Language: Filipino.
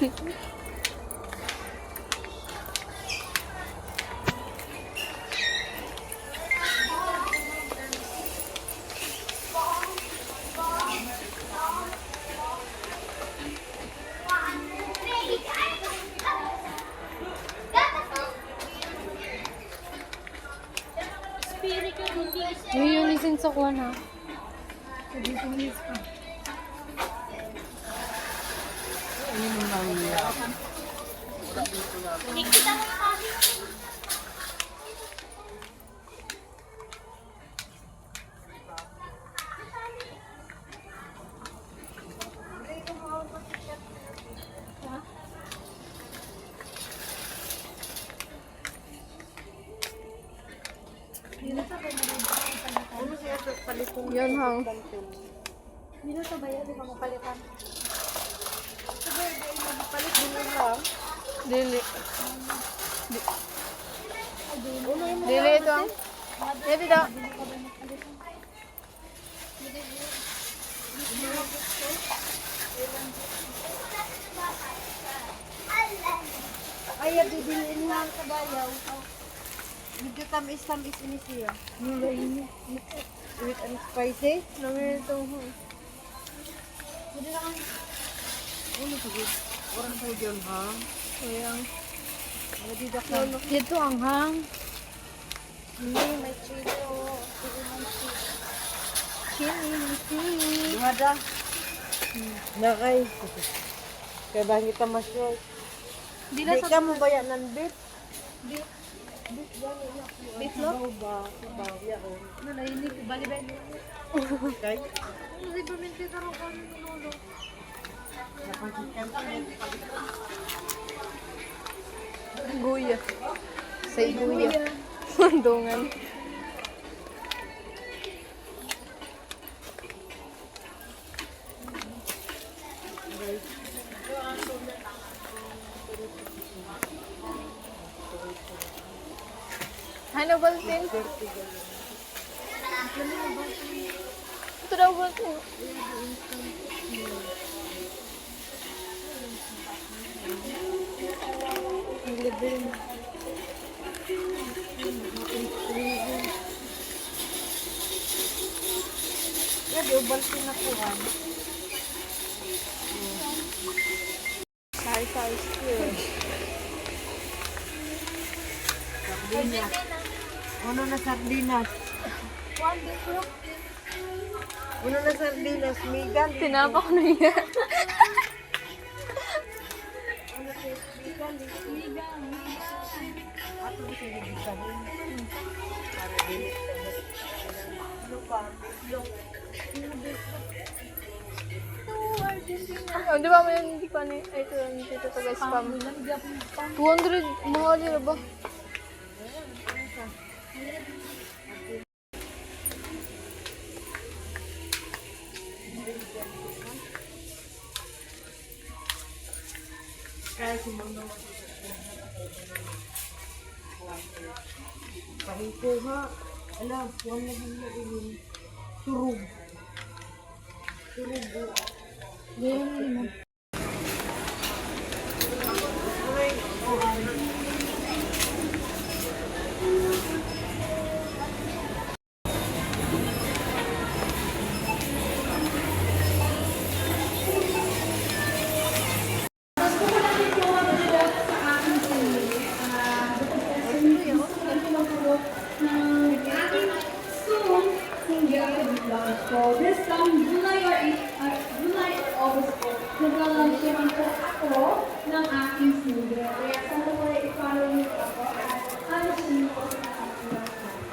Yung lisin sa kuwan ha. Yan hang. Dito sa bayan, di ba mapalitan? Palit din lang. Dili. Dili ito ang. Dili daw. Ay, bibiliin lang sa bayaw. Medyo tamis-tamis ini siya. Sweet and spicy. Namin ito. Ano sagot? Orang sa yun, ha? Sayang. Nadidak na. Dito ang hang. Hindi, may chili o. Chili. Lumada. Nakay. Kaya ba kita masyol? Di Di ka mo bayan ng beef? Beef lo? Ba? Sabaw, yaon. Ano na yun? Bali-bali. Okay? Hindi ba minti tarong ko ng lolo? Guya. Say guya. Sundungan. Ano Baltin? Ito daw Baltin. Grabe, ubalsin na po. Size here. Sardinas. Uno na sardinas. Uno na sardinas. Migan. Tinapak na yan. Ato ko siya nagsasahin. Para dilit. Ano pa? Oh, di ba mo yung hindi pa ni... Ay, ito yung dito sa guys spam. 200 mahal yun ba? Kaya si Mama. Pahiko ha. Alam, huwag na din na ilin. Turog. Turog. Ganyan. So this time, July or August po, naglaluncheon po ako ng aking single. Kaya sana po i-follow niyo po ako at ano siya po sa aking website.